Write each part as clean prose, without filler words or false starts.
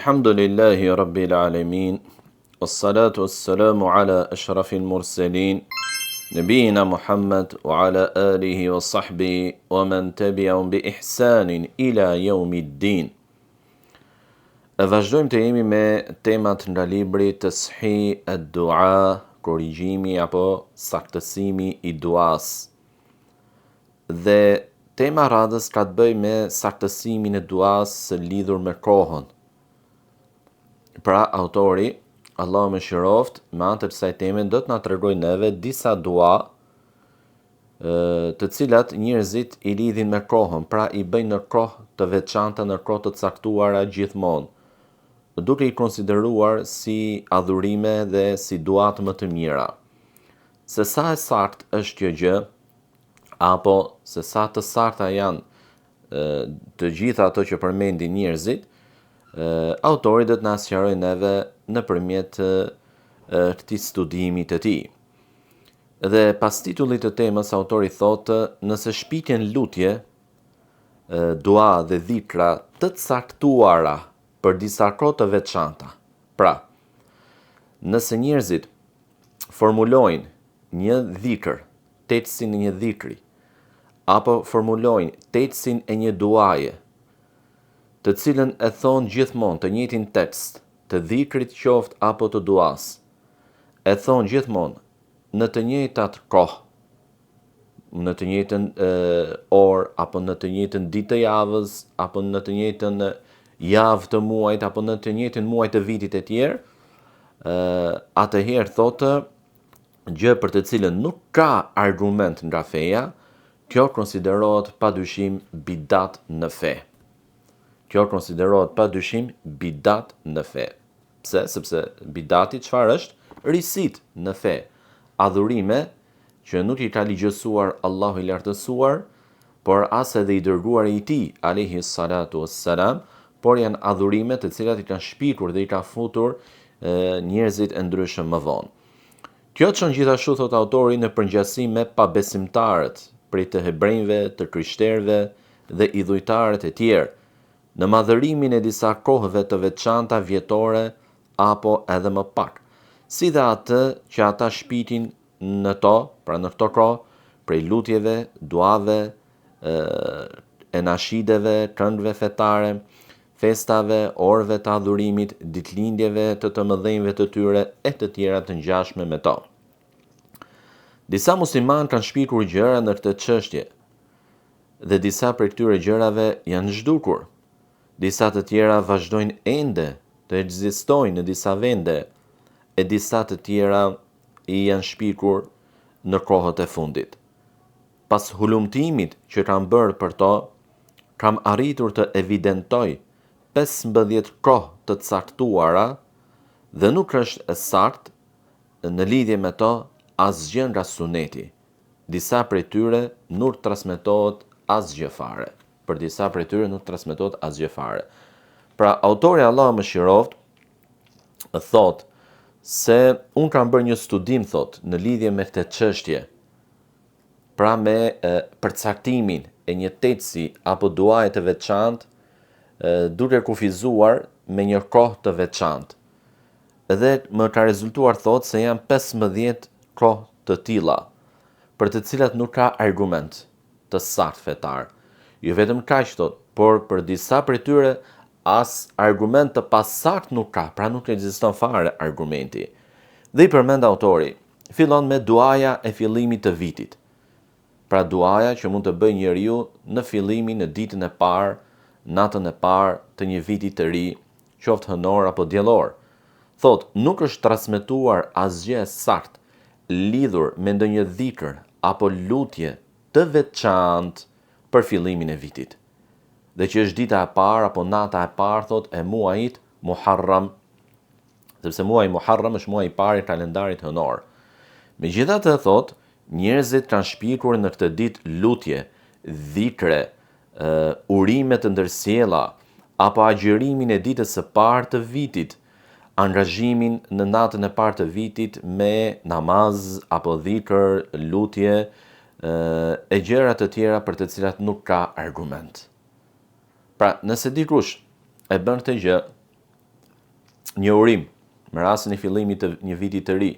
Alhamdulillahi Rabbil Alamin, wassalatu wassalamu ala ashrafil mursalin, nabiyina Muhammad wa ala alihi wa sahbihi wa man tabi'ahum bi ihsanin ila yawmiddin. E vazhdojmë të jemi me temat nga libri Tashih ad-Dua, korrigjimi apo saktësimi i duas. Dhe tema radhës ka të bëjë me saktësimin e duas lidhur me kohën. Pra autori, Allahu mëshiroft, me anë të kësaj teme do të na tregojë neve disa dua të cilat njerëzit i lidhin me kohën, pra i bëjnë në kohë të veçanta, në kohë të caktuara gjithmonë, duke i konsideruar si adhurime dhe si dua më të mira. Se sa e saktë është kjo gjë, apo se sa të sakta janë të gjitha ato që përmendin njerëzit, autori do të na sqarojë neve nëpërmjet këtij studimi të tij. Dhe pas titullit të temës, autori thotë, nëse shpiten lutje, dua dhe dhikra të caktuara për disa kohë të veçanta. Pra, nëse njerëzit formulojnë një dhikër, tetësin e një dhikri, apo formulojnë tetësin e një duaje, të cilën e thonë gjithmonë të njëjtin tekst, të dhikrit qoftë apo të duas, e thonë gjithmonë në të njëjtat kohë, në të njëjtën orë, apo në të njëjtën ditë të javës, apo në të njëjtën javë të muajit, apo në të njëjtën muaj të vitit e tjerë, atëherë thotë gjë për të cilën nuk ka argument nga feja, kjo konsiderohet padyshim bidat në fe. Kjo konsiderohet padyshim bidat në fe. Pse? Sepse bidati çfarë është? Risit në fe. Adhurime që nuk i ka ligjësuar Allahu i lartësuar, por as edhe i dërguari i tij alayhi salatu wassalam, por janë adhurime të cilat i kanë shpikur dhe i kanë futur njerëzit e ndryshëm më vonë. Kjo çon gjithashtu, thot autori, në përngjasi me pabesimtarët, prej të hebrejve, të krishterëve dhe idhujtarët e tjerë, në madhërimin e disa kohëve të veçanta vjetore apo edhe më pak, si dhe atë që ata shpitin në to, pra në këto kohë, prej lutjeve, duave, enashideve, këngëve fetare, festave, orëve të adhurimit, ditëlindjeve të mëdhenjve të tyre e të tjera të ngjashme me to. Disa muslimanë kanë shpikur gjëra në këtë çështje, dhe disa prej këtyre gjërave janë zhdukur. Disa të tjera vazhdojnë ende të ekzistojnë në disa vende, e disa të tjera i janë shpikur në kohët e fundit. Pas hulumtimit që kam bërë për to, kam arritur të evidentoj 15 kohë të caktuara dhe nuk është e saktë në lidhje me to asgjë nga suneti. Disa prej tyre nuk transmetohet asgjë fare. Për disa prej tyre nuk transmetohet asgjë fare. Pra, autori Allahu mëshiroft thot se unë kam bërë një studim, thot, në lidhje me këtë çështje, pra me përcaktimin e një tetësi apo duaje të veçantë, duke kufizuar me një kohë të veçantë. Dhe më ka rezultuar, thot, se janë 15 kohë të tilla, për të cilat nuk ka argument të saktë fetar. Jo vetëm kaq, thot, por për disa prej tyre as argument të pasakt nuk ka, pra nuk ekziston fare argumenti. Dhe i përmend autori, fillon me duaja e fillimit të vitit. Pra duaja që mund të bëjë njeriu në fillimin, në ditën e parë, natën e parë të një viti të ri, qoftë hënor apo diellor. Thot, nuk është transmetuar asgjë saktë lidhur me ndonjë dhikr apo lutje të veçantë për fillimin e vitit, dhe që është dita e parë apo nata e parë, thot, e muajit Muharram, sepse muaji Muharram është muaji i parë i kalendarit hënor. Megjithatë, thot, njerëzit kanë shpikur në këtë ditë lutje, dhikre, urime të ndërsjella, apo agjërimin e ditës së parë të vitit, angazhimin në natën e parë të vitit me namaz apo dhikr, lutje, e gjëra të tjera për të cilat nuk ka argument. Pra, nëse dikush e bën këtë gjë, një urim, në rastin e fillimit të një viti të ri,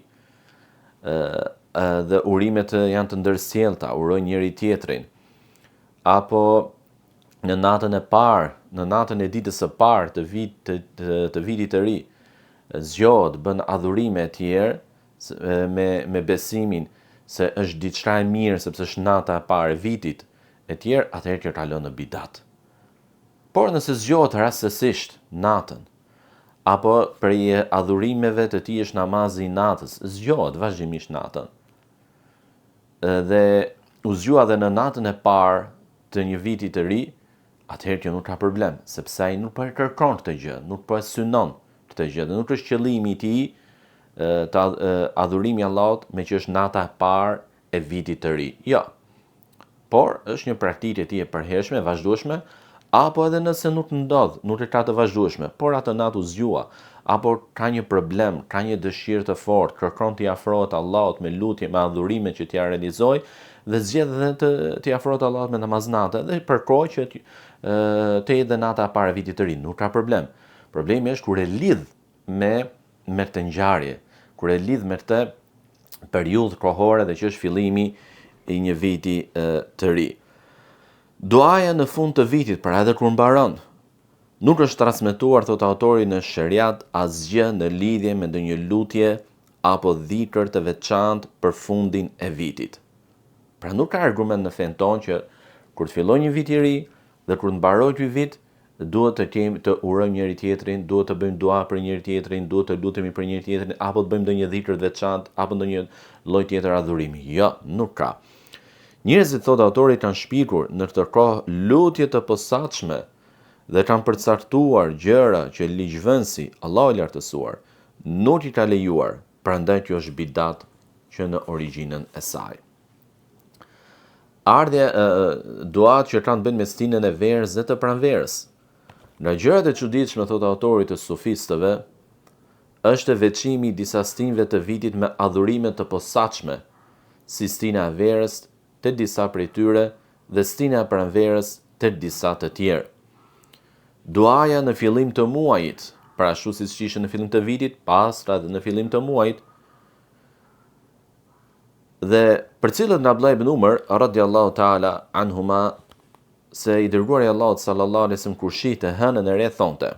dhe urimet janë të ndërsjellta, urojnë njëri tjetrin, apo në natën e parë, në natën e ditës së parë të vitit të ri, zgjohet, bën adhurime e tjerë me besimin se është diçka e mirë sepse është nata e parë e vitit e tjerë, atëherë kjo kalon në bidat. Por nëse zgjohet rastësisht natën, apo për adhurimeve të tij është namazi i natës, zgjohet vazhdimisht natën, dhe u zgjua dhe në natën e parë të një viti të ri, atëherë kjo nuk ka problem, sepse ai nuk po e kërkon këtë gjë, nuk po e synon këtë gjë, dhe nuk është qëllimi i tij të adhurimi i Allahut me që është nata e parë e vitit të ri. Jo. Por është një praktikë e tij e përhershme, e vazhdueshme, apo edhe nëse nuk ndodh, nuk e ka të vazhdueshme, por atë natë u zgjua, apo ka një problem, ka një dëshirë të fortë, kërkon t'i afrohet Allahut me lutje, me adhurime që t'ia realizoj, dhe zgjedh edhe t'i afrohet Allahut me namaznate, dhe përkohë që të jetë dhe nata e parë e vitit të ri, nuk ka problem. Problemi është kur e lidh me këtë ngjarje, kur e lidh me këtë periudhë kohore dhe që është fillimi i një viti të ri. Duaja në fund të vitit, pra edhe kur mbaron, nuk është transmetuar, thot autori, në sheriat asgjë në lidhje me ndonjë lutje apo dhikr të veçantë për fundin e vitit. Pra nuk ka argument në fen tonë që kur të filloj një vit i ri dhe kur të mbaroj ky vit, duhet të urojmë njëri tjetrin, duhet të bëjmë dua për njëri tjetrin, duhet të lutemi për njëri tjetrin, apo të bëjmë ndonjë dhikr të veçantë, apo ndonjë lloj tjetër adhurimi. Jo, nuk ka. Njerëzit, thot autori, kanë shpikur në këtë kohë lutje të posaçme dhe kanë përcaktuar gjëra që ligjvënsi, Allahu i lartësuar, nuk i ka lejuar, prandaj kjo është bidat që në origjinën e saj. Ardhja duat që kanë bën me stinën e verës dhe të pranverës. Nga gjërat e çuditshme, thot autori, të sufistëve, është veçimi i disa stinëve të vitit me adhurime të posaçme, si stina e verës të disa prej tyre dhe stina e pranverës të disa të tjerë. Duaja në fillim të muajit, pra ashtu siç ishte në fillim të vitit, pastaj edhe në fillim të muajit, dhe për cilët nga Abdullah ibn Umar radhiyallahu ta'ala anhuma, se i dërguari i Allahut sallallahu alaihi wasallam kur shihte hënën e re thonte: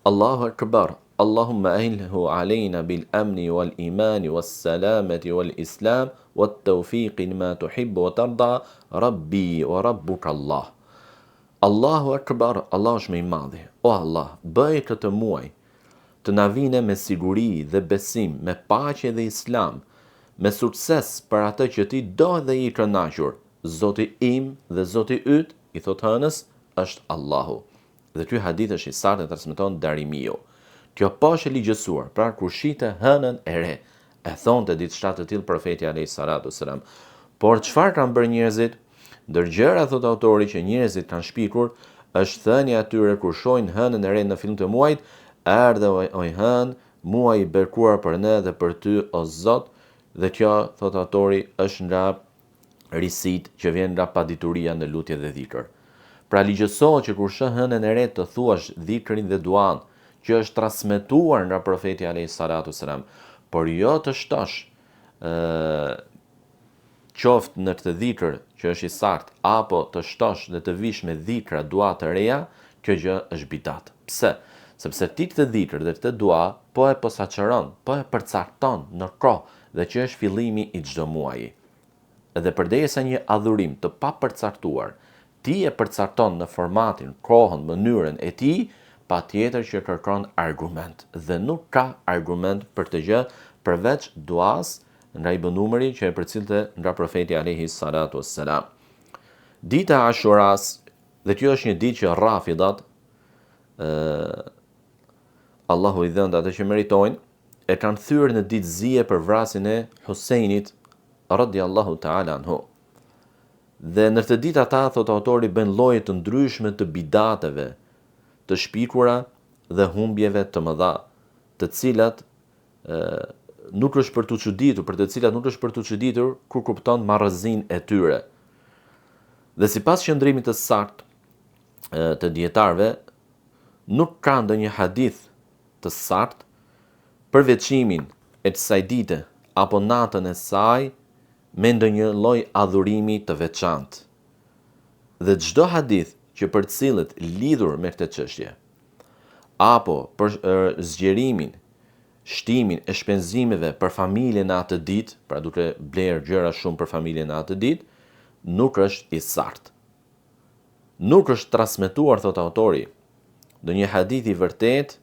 Allahu akbar, Allahumma ahilhu alejna bil amni wal imani was salamati wal islam wat tawfiqi lima tuhibbu wa tarda, rabbi wa rabbuka Allah. Allahu akbar, Allah është më i madhi. O Allah, bëj këtë muaj të na vine me siguri dhe besim, me paqe dhe islam, me sukses për atë që ti do dhe i kënaqur. Zoti im dhe Zoti yt, i thot hënës, është Allahu. Dhe ky hadith është i saktë, e transmeton Darimiu. Kjo po është e ligjësuar, pra kur shihte hënën e re, e thonte diçka të tillë profeti alayhis salatu wasalam. Por çfarë kanë bërë njerëzit? Ndër gjëra, thot autori, që njerëzit kanë shpikur, është thënia atyre kur shohin hënën e re në fillim të muajit: erdhe o hënë, muaji i bekuar për ne dhe për ty, o Zot. Dhe kjo, thot autori, është nga risit që vjen nga padituria në lutje dhe dhikr. Pra ligjësohet që kur sheh hënën e re të thuash dhikrin dhe duan që është transmetuar nga profeti alayhis salatu wasalam, por jo të shtosh qoftë në këtë dhikr që është i saktë, apo të shtosh dhe të vish me dhikra dua të reja, kjo gjë është bidat. Pse? Sepse ti këtë dhikr dhe këtë dua po e posaçëron, po e përcakton në kohë dhe që është fillimi i çdo muaji. Edhe përdesë një adhurim të papërcaktuar, ti e përcakton në formatin, kohën, mënyrën e tij, patjetër që kërkon argument. Dhe nuk ka argument për të gjë përveç duas nga Ibn Umari që e përcillte nga profeti alayhi salatu wassalam. Dita e Ashuras, dhe kjo është një ditë që Rafidat, Allahu i dhënë atë që meritojnë, e kanë thyrë në ditë zije për vrasjen e Husajnit radhiyallahu ta'ala anhu. Dhe në këtë ditë ata, thot autori, bën lloje të ndryshme të bidateve, të shpikura dhe humbjeve të mëdha, të cilat nuk është për të çuditur, për të cilat nuk është për të çuditur kur kupton marrëzinë e tyre. Dhe sipas qëndrimit të saktë të dietarëve, nuk ka ndonjë hadith të sartë, për veçimin e kësaj dite apo natën e saj me ndonjë lloj adhurimi të veçantë. Dhe çdo hadith që përcillet lidhur me këtë çështje, apo për zgjerimin, shtimin e shpenzimeve për familjen e atë ditë, pra duke blerë gjëra shumë për familjen e atë ditë, nuk është i sartë. Nuk është transmetuar, thot autori, ndonjë hadith i vërtet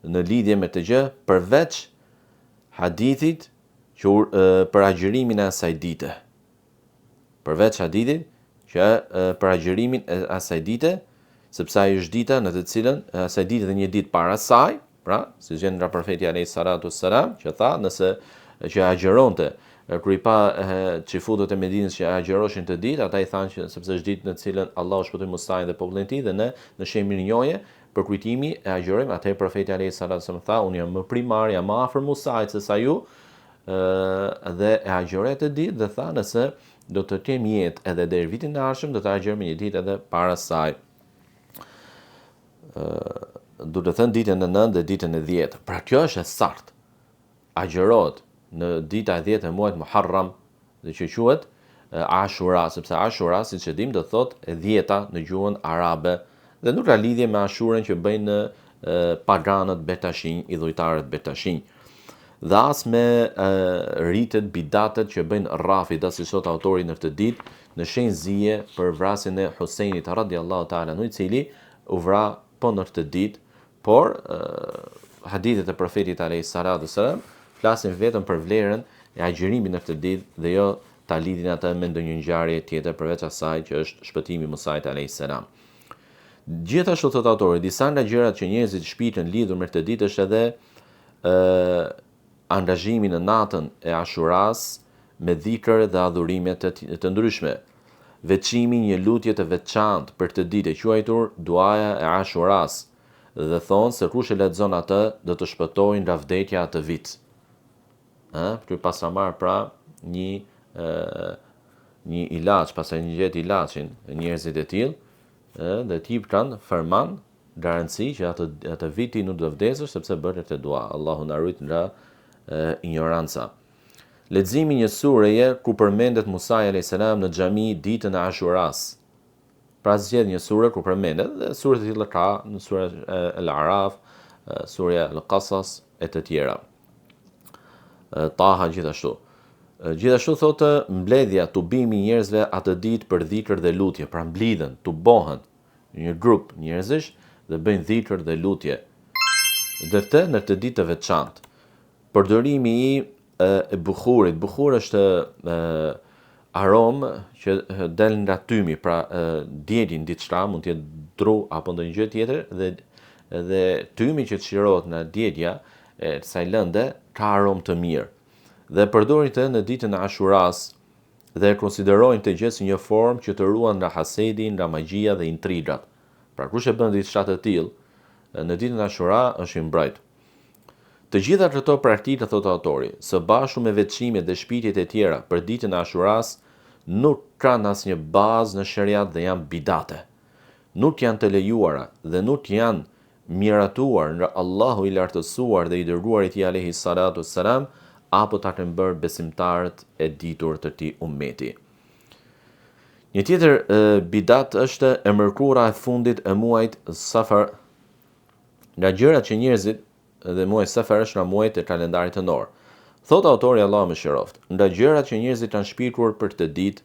në lidhje me të gjë, përveç hadithit që për agjërimin e asaj dite. Përveç hadithit që për agjërimin e asaj dite, sepse ai është dita në të cilën asaj dite dhe një ditë para saj, pra, si gjen nga profeti alayhis salatu wassalam, që tha nëse që agjëronte kur i pa çifutët e Medinës që agjëroshin të ditë, ata i thanë që sepse është ditë në të cilën Allahu shpëtoi Musa'in dhe popullin e tij dhe ne në shenjë mirënjohje për kujtimi e agjërojmë. Atëherë profeti alayhis salatu wassalam tha, unë jam më primar, jam më afër Musa'it se sa ju, dhe e agjëroi të ditë dhe tha nëse do të kem jetë edhe deri vitin e ardhshëm, do të agjëroj një ditë edhe para saj. Do të thënë ditën e 9 dhe ditën e 10. Pra kjo është e saktë. Agjërohet në dita e 10 e muajit Muharram, dhe që quhet Ashura, sepse Ashura, siç e dim, do thotë e 10-ta në gjuhën arabe, dhe nuk ka lidhje me Ashurën që bëjnë paganët betashinj, idhujtarët betashinj. Dhe as me ritet bidatet që bëjnë Rafida, si thot autori në këtë ditë, në shenjë zije për vrasjen e Husajnit radhiyallahu ta'ala anhu, i cili u vra po në këtë ditë, por hadithet e profetit alayhis salatu wassalam flasin vetëm për vlerën e agjërimit në këtë ditë dhe jo ta lidhin atë me ndonjë ngjarje tjetër përveç asaj që është shpëtimi i Musait alayhis salam. Gjithashtu thot autori, disa nga gjërat që njerëzit shpitën lidhur me këtë ditë është edhe angazhimi në natën e Ashuras me dhikr dhe adhurime të ndryshme. Veçimi një lutje të veçantë për këtë ditë e quajtur duaja e Ashuras, dhe thonë se kush e lexon atë do të shpëtojë nga vdekja atë vit. Për pas ta marr pra një ilaç, pastaj një gjet ilaçin njerëzit e tillë, dhe ti kanë ferman garanci që atë viti nuk do vdesësh sepse bëre të dua. Allahu na ruaj nga ignoranca. Leximi një sureje ku përmendet Musa alayhis salam në xhami ditën e Ashuras. Pra zgjedh një sure ku përmendet, dhe suret e tilla ka në sura Al-Araf, sura Al-Qasas e të tjera. Taha gjithashtu. Gjithashtu thotë mbledhja, tubimi i njerëzve atë ditë për dhikr dhe lutje, pra mblidhen, tubohen një grup njerëzish dhe bëjnë dhikr dhe lutje. Dhe këtë në të ditë të veçantë. Përdorimi i bukhurit. Bukhur është aromë që del nga tymi, pra djelin diçka, mund të jetë dru apo ndonjë gjë tjetër, dhe tymi që çlirohet nga djelja e kësaj lënde ka aromë të mirë. Dhe përdorin të në ditën e Ashuras dhe konsiderojnë të gjë si një formë që të ruan nga hasedi, nga magjia dhe intrigat. Pra kush e bën diçka të tillë në ditën e Ashura është i mbrojtur. Të gjitha këto praktika, thot autori, së bashku me veçimet dhe shpitjet e tjera për ditën e Ashuras, nuk kanë asnjë bazë në shariat dhe janë bidate. Nuk janë të lejuara dhe nuk janë miratuar nga Allahu i lartësuar dhe i dërguar i tij alayhi salatu wassalam, apo ta kanë bërë besimtarët e ditur të tij ummeti. Një tjetër bidat është e mërkura e fundit e muajit Safar, nga gjërat që njerëzit dhe muaj Safar është nga muajt e kalendarit hënor. Thot autori, Allahu mëshiroft, nga gjërat që njerëzit kanë shpikur për këtë ditë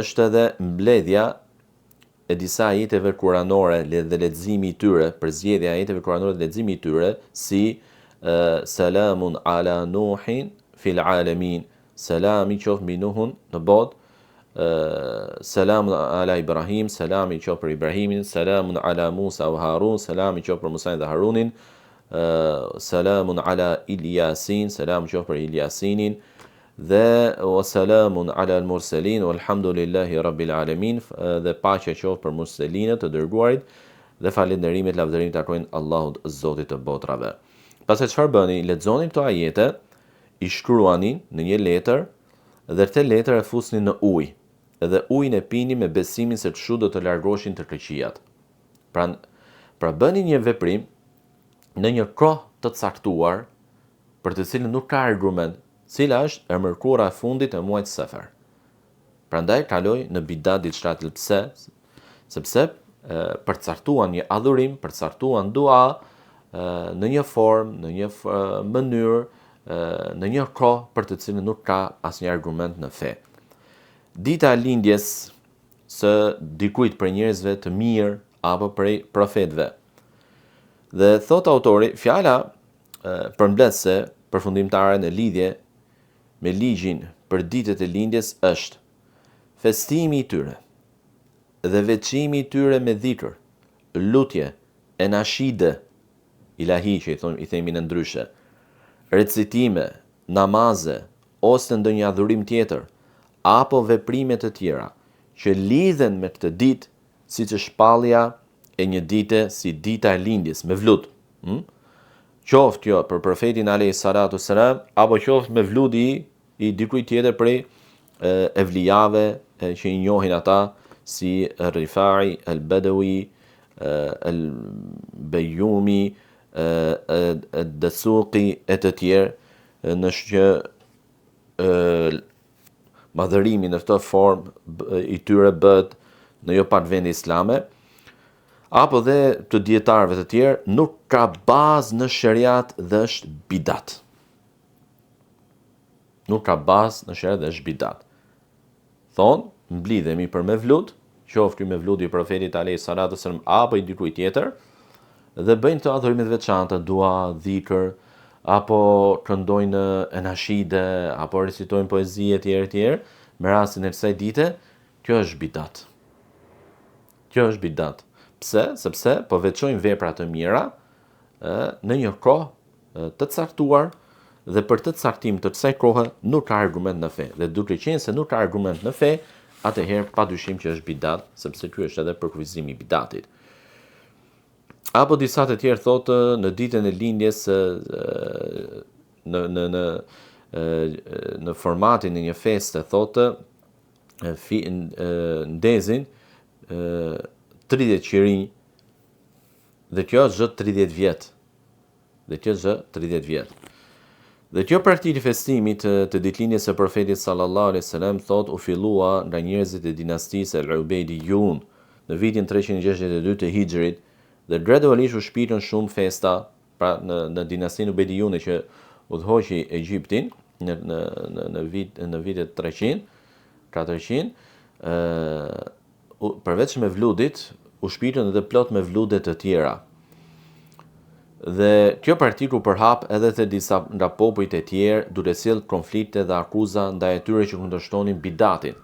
është edhe mbledhja e disa ajeteve kuranore dhe leximi i tyre, përzgjedhja e ajeteve kuranore dhe leximi i tyre, si Salamun ala Nuhin fil alamin, selami qoftë mbi Nuhun në botë, Salamun ala Ibrahim, selami qoftë për Ibrahimin, Salamun ala Musa wa Harun, selami qoftë për Musa dhe Harunin, Salamun ala Ilyasin, selam qoftë për Ilyasinin, dhe wa salamun ala al-mursalin walhamdulillahi rabbil alamin, dhe paqja qoftë për murselinët të dërguarit, dhe falënderimet lavdërimit takojnë Allahut Zotit të botrave. Pastaj çfarë bëni? Lexoni këto ajete, i shkruani në një letër dhe këtë letër e fusni në ujë, dhe ujin e pini me besimin se kështu do të largoheshin të keqijat. Pra Pra bëni një veprim në një kohë të caktuar për të cilën nuk ka argument, cila është e mërkura e fundit e muajit Safar. Prandaj kaloi në bidat diçka të pse, sepse përcaktuan një adhurim, përcaktuan dua në një formë, në një mënyrë, në një kohë për të cilën nuk ka asnjë argument në fe. Dita e lindjes së dikujt për njerëzve të mirë apo prej profetëve. Dhe thot autori, fjala përmbledhse përfundimtare në lidhje me ligjin për ditët e lindjes është festimi i tyre dhe veçimi i tyre me dhikr, lutje, enashide, ilahi që i themi në ndryshe, recitime, namaze, ose ndonjë adhurim tjetër, apo veprime të tjera, që lidhen me këtë ditë, siç është shpallja e një dite si dita e lindjes, me vlut. Qoftë jo për profetin alayhi salatu selam, apo qoftë me vludi i dikujt tjetër prej evlijave që i njohin ata si Rifai, Al-Badawi, Al-Bayyumi, Dasuqi e të tjerë, në që madhërimi në këtë formë i tyre bëhet në jo pak vende islame, apo dhe të dietarëve të tjerë, nuk ka bazë në shariat dhe është bidat. Nuk ka bazë në shariat dhe është bidat. Thonë, mblidhemi për mevlud, qoftë me vludi i profetit alayhi salatu selam apo i dikujt tjetër, dhe bëjnë të adhurime të veçanta, dua, dhikr, apo këndojnë enashide, apo recitojnë poezi e tjerë, me rastin e kësaj dite, kjo është bidat. Kjo është bidat. Pse? Sepse po veçojnë vepra të mira në një kohë të caktuar, dhe për të caktim të kësaj kohe nuk ka argument në fe. Dhe duke qenë se nuk ka argument në fe, atëherë padyshim që është bidat, sepse ky është edhe përkufizimi i bidatit. Apo disa të tjerë thotë në ditën e lindjes në formatin e një feste thotë ndezin 30 qirinj dhe kjo është 30 vjet. Dhe kjo praktikë festimit të ditëlindjes së profetit sallallahu alaihi wasallam thot u fillua nga njerëzit e dinastisë al-Ubaydiyun në vitin 362 të Hijrit dhe gradualisht u shpirtën shumë festa pra në dinastinë Ubaydiyune që udhëhoqi Egjiptin në vitet 300-400 përveç me vludit u shpirtën edhe plot me vlude të tjera. Dhe kjo praktikë u përhap edhe te disa nga popujt e tjerë duke sjellë konflikte dhe akuza ndaj atyre që kundërshtonin bidatin.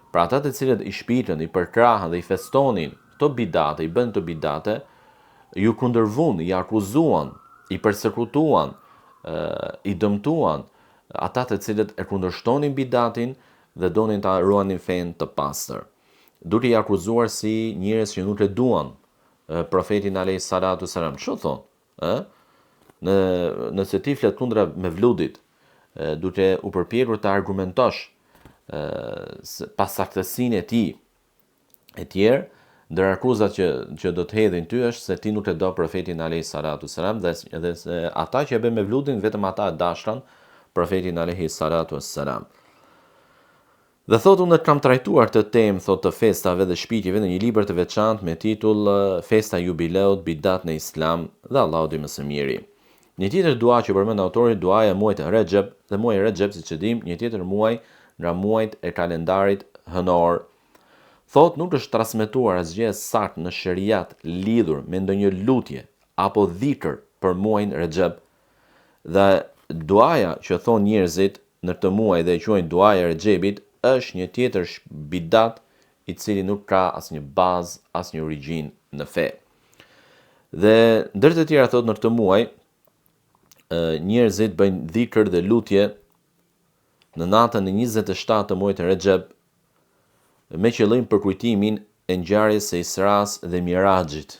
Pra ata të cilët i shpirtën, i përkrahën dhe i festonin këto bidate, i bën të bidate, ju kundërvun, i akuzuan, i persekutuan, i dëmtuan ata të cilët e kundërshtonin bidatin dhe donin ta ruanin fen të pastër. Duke i akuzuar si njerëz që nuk e duan profetin alayhi salatu selam. Ç'u thon? Nëse ti flet kundra me vludit, duke u përpjekur të argumentosh pasaktësinë e tij e tjerë, ndër akuzat që do të hedhin ty është se ti nuk e do profetin alayhi salatu selam dhe ata që e bën me vludin vetëm ata e dashran profetin alayhi salatu selam. Dhe thotë unë kam trajtuar të temë thotë të festave dhe shpitjeve në një libër të veçantë me titull Festa Jubileut Bidat në Islam dhe Allahu di më së miri. Një tjetër dua që përmend autori duaja e muajit Rexhep dhe muaji Rexhep siç e dim, një tjetër muaj nga muajt e kalendarit hënor. Thotë nuk është transmetuar asgjë saktë në shariat lidhur me ndonjë lutje apo dhikr për muajin Rexhep. Dhe duaja që thon njerëzit në këtë muaj dhe e quajnë duaja e Rexhepit është një tjetër bidat i cili nuk ka asnjë bazë, asnjë origjinë në fe. Dhe ndër të tjera thotë në këtë muaj njerëzit bëjnë dhikr dhe lutje në natën e 27 të muajit Rexhep me qëllim për kujtimin e ngjarjes së Isras dhe Miraxhit.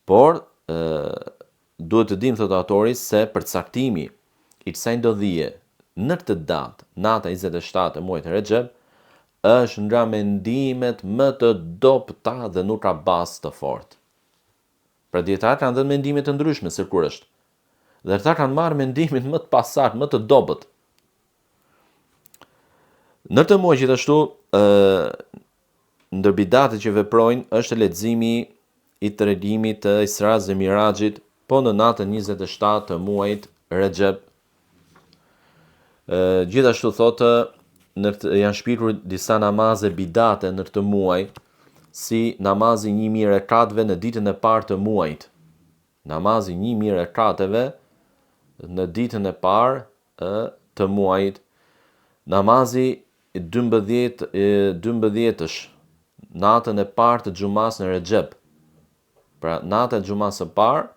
Por duhet të dim thotë autori se përcaktimi i kësaj ndodhie në këtë datë, nata 27 e muajit Rexhep, është nga mendimet më të dobta dhe nuk ka bazë të fortë. Pra dietarët kanë dhënë mendime të ndryshme se kur është. Dhe ata kanë marrë mendimin më të pasakt, më të dobët. Në të muaj gjithashtu, ndër bidatet që veprojnë është leximi i tregimit të Isras dhe Mirajit, po në natën 27 të muajit Rexhep. Gjithashtu thotë, janë shpikur disa namaze bidate në këtë muaj, si namazi 1000 rekateve në ditën e parë të muajit. Namazi 1000 rekateve në ditën e parë të muajit. Namazi 12-sh, natën e parë të xumas në Rexhep. Pra natën e xumas së parë,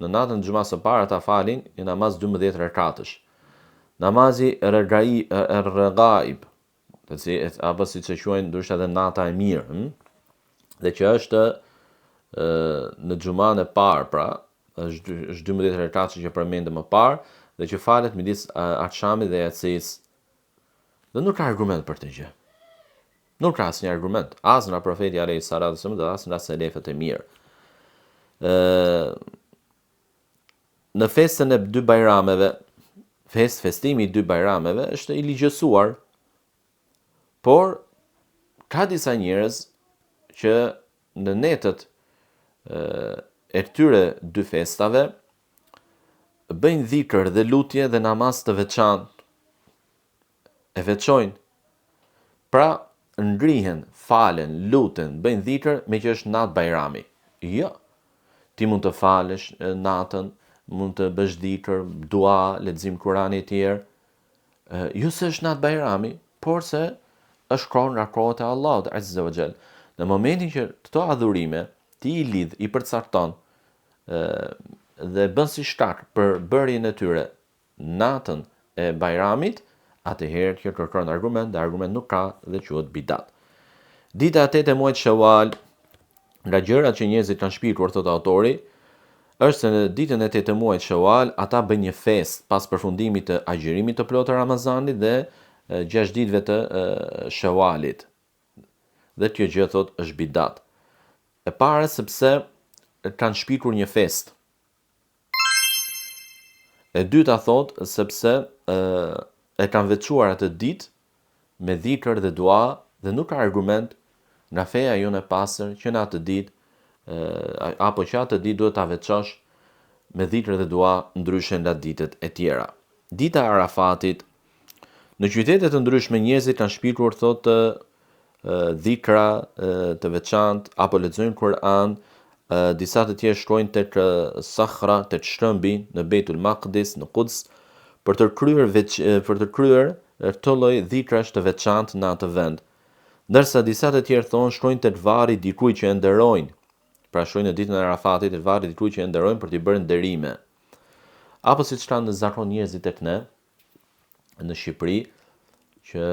në natën e xumas së parë ata falin një namaz 12 rekatësh. Namazi Regaib, apo siç e quajnë ndoshta edhe nata e mirë, dhe që është në xuman e parë, pra është 12 rekatësh që përmendëm më parë, dhe që falet midis akşamit dhe yatsis. Dhe nuk ka argument për të gjë. Nuk ka asnjë argument, as nga profeti alayhis salam dhe as nga selefët e mirë. Në festën e dy bajrameve, festimi i dy bajrameve është i ligjësuar, por ka disa njerëz që në netët e këtyre dy festave bëjnë dhikr dhe lutje dhe namaz të veçantë, e veçojnë. Pra ngrihen, falen, luten, bëjnë dhikr me që është natë bajrami. Jo, ti mund të falesh natën, mund të bësh dhikr, dua, lexim Kurani e tjerë. Jo se është natë bajrami, por se është kohë nga kohët e Allahut azza wa jall. Në momentin që këto adhurime ti i lidh, i përcakton dhe bën si shkak për bërjen e tyre natën e bajramit, atëherë që kërkon argument, dhe argument nuk ka dhe quhet bidat. Dita e 8 e muajit Shawal, nga gjërat që njerëzit kanë shpikur, thot autori, është se në ditën e 8 të muajit Shawal ata bëjnë një fest pas përfundimit të agjërimit të plotë të Ramazanit dhe 6 ditëve të Shawalit. Dhe kjo gjë thot është bidat. E para sepse kanë shpikur një fest. E dyta thot sepse e kanë veçuar atë ditë me dhikr dhe dua dhe nuk ka argument nga feja jonë e pastër që në atë ditë apo që atë ditë duhet ta veçosh me dhikr dhe dua ndryshe nga ditët e tjera. Dita e Arafatit, në qytete të ndryshme njerëzit kanë shpikur thotë dhikra të veçantë apo lexojnë Kur'an, disa të tjerë shkojnë tek Sakhra, tek shtrëmbi në Beitul Maqdis në Quds për të kryer këtë lloj dhikrash të veçantë në atë vend. Ndërsa disa të tjerë thonë shkojnë tek varri dikujt që e nderojnë. Pra shkojnë në ditën e Arafatit tek varri dikujt që e nderojnë për t'i bërë nderime. Apo siç kanë zakon njerëzit tek ne në Shqipëri, që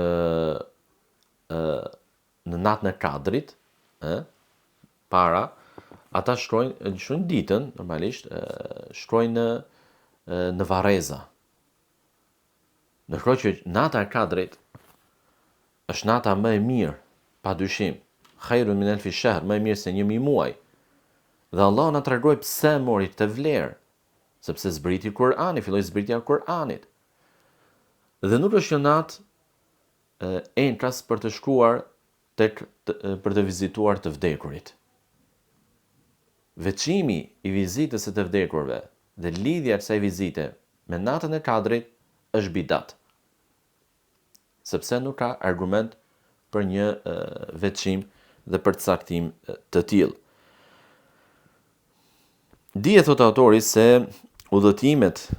në natën e Kadrit, para ata shkojnë ditën, normalisht shkojnë në Varreza. Ndërkohë që nata e Kadrit është nata më e mirë, padyshim, khairun min alfi shahr, më e mirë se 1000 muaj. Dhe Allah na tregoi pse mori këtë vlerë, sepse zbriti Kur'ani, filloi zbritja e Kur'anit. Dhe nuk është një natë entras për të shkuar për të vizituar të vdekurit. Veçimi i vizitës së të vdekurve dhe lidhja e kësaj vizite me natën e Kadrit është bidat. Sepse nuk ka argument për një veçim dhe për caktim të tillë. Dije, thot autori, se udhëtimet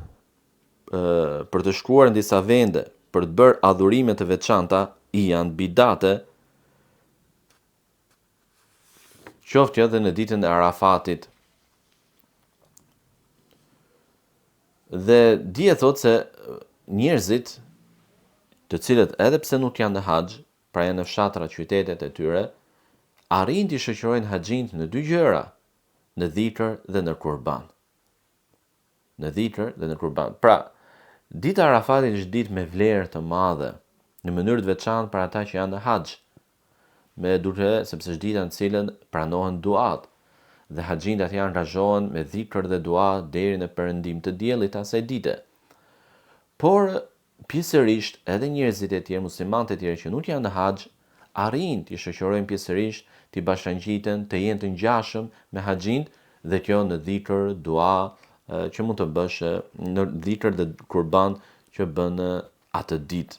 për të shkuar në disa vende për të bërë adhurime të veçanta i janë bidate, qoftë edhe në ditën e Arafatit. Dhe dije thot se njerëzit të cilët edhe pse nuk janë në haxh, pra janë në fshatra qytetet e tyre, arrin të shoqërojnë haxhin në dy gjëra, në dhikr dhe në kurban. Në dhikr dhe në kurban. Pra, dita e Arafatit është ditë me vlerë të madhe, në mënyrë të veçantë për ata që janë në haxh, sepse është dita në cilën pranohen duat. dhe haxhindat janë angazhohen me dhikr dhe dua deri në perëndim të diellit asaj dite. Por pjesërisht edhe njerëzit e tjerë, muslimanët e tjerë që nuk janë në haxh, arrin të shoqërojnë pjesërisht, të bashkangjiten, të jenë të ngjashëm me haxhin dhe kjo në dhikr, dua që mund të bësh në dhikr dhe kurban që bën atë ditë.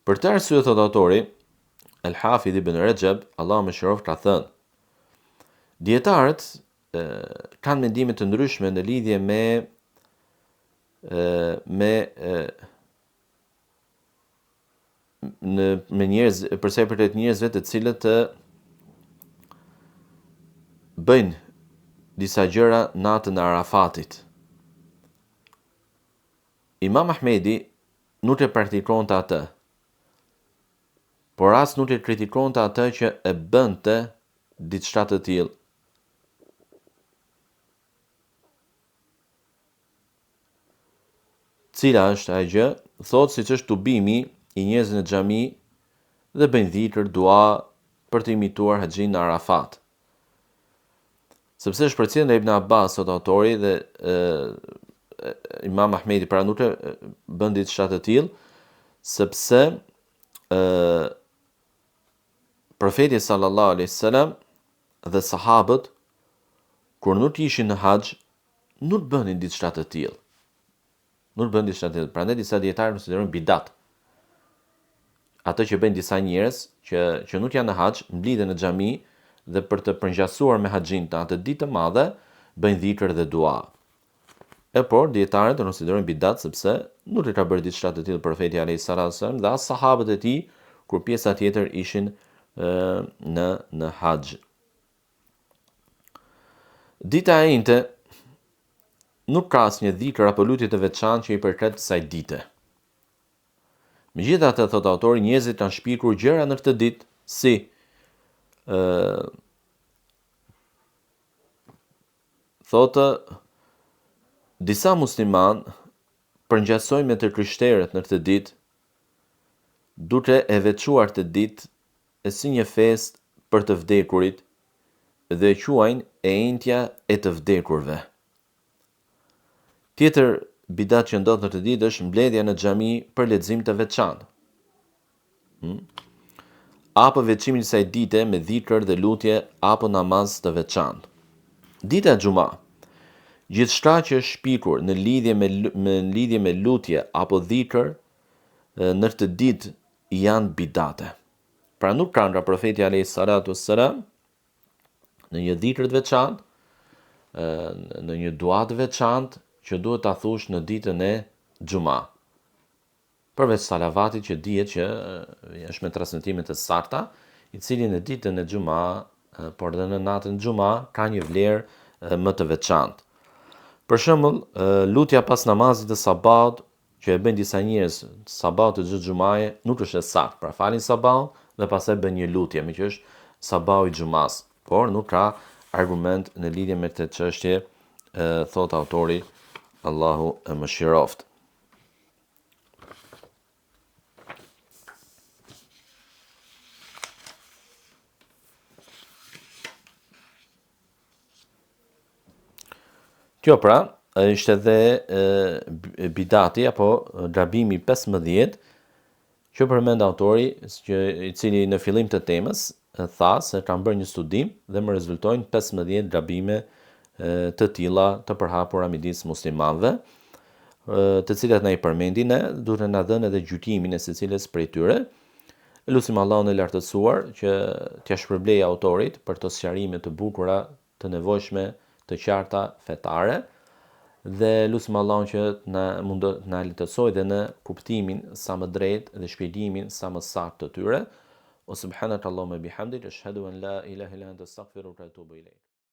Për të arsye, thot autori, El-Hafidh ibn Rajab, Allahu mëshiroft, ka thënë: dietarët kanë mendime të ndryshme në lidhje me njerëz, përsa i përket njerëzve të cilët bëjnë disa gjëra natën e Arafatit. Imam Ahmedi nuk e praktikonte atë, por as nuk e kritikonte atë që e bënte diçka të tillë. Cila është ajo gjë? Thotë siç është tubimi i njerëzve në xhami dhe bëjnë dhikr, dua për të imituar haxhin në Arafat. Sepse është përcjellë nga Ibn Abbas, sot autori, dhe Imam Ahmedi pra nuk e bën diçka të tillë, sepse profeti sallallahu alaihi wasallam dhe sahabët kur nuk ishin në haxh nuk bënin diçka të tillë. Nuk bën diçka të tillë. Prandaj disa dietarë konsiderojnë bidat atë që bëjnë disa njerëz që nuk janë në haxh, mblidhen në xhami dhe për të përngjasuar me haxhin të atë ditë të madhe, bëjnë dhikr dhe dua. Por dietarët e konsiderojnë bidat sepse nuk e ka bërë diçka të tillë profeti alayhis salam dhe as sahabët e tij kur pjesa tjetër ishin në haxh. Dita e njëjtë nuk ka asnjë dhikr apo lutje të veçantë që i përket kësaj dite. Megjithatë, thot autori, njerëzit kanë shpikur gjëra në këtë ditë, si thotë disa musliman përngjasojnë me të krishterët në këtë ditë, duke e veçuar të ditë si një fest për të vdekurit dhe e quajnë e njëjtja e të vdekurve. Tjetër bidat që ndodh në këtë ditë është mbledhja në xhami për lexim të veçantë. Apo veçimi i kësaj dite me dhikr dhe lutje apo namaz të veçantë. Dita e Xuma. Gjithçka që është shpikur në lidhje me lutje apo dhikr në këtë ditë janë bidate. Pra nuk ka nga profeti alayhis salatu wassalam në një dhikr të veçantë, në një dua të veçantë që duhet ta thush në ditën e Xuma. Përveç salavatit që dihet që është me transmetime të sakta, i cili në ditën e Xuma, por edhe në natën e Xuma ka një vlerë më të veçantë. Për shembull, lutja pas namazit të sabahut që e bën disa njerëz sabahut të Xumaje nuk është e saktë. Pra falin sabahun dhe pastaj bën një lutje, me që është sabahu i Xumas. Por nuk ka argument në lidhje me këtë çështje, thot autori, Allahu e mëshiroft. Kjo pra, është edhe bidati apo gabimi 15 që përmend autori, i cili në fillim të temës tha se kanë bërë një studim dhe më rezultojnë 15 gabime të tilla të përhapura midis muslimanëve, të cilat na i përmendin ne, duhet na dhënë edhe gjykimin e secilës prej tyre. Lutim Allahun e lartësuar që t'ia shpërblejë autorit për të sqarime të bukura, të nevojshme, të qarta fetare, dhe lutim Allahun që na lehtësojë dhe në kuptimin sa më drejt dhe shpjegimin sa më saktë të tyre. O subhanakallahumma bihamdik, ashhadu an la ilaha illa anta astaghfiruka wa atubu ilayk.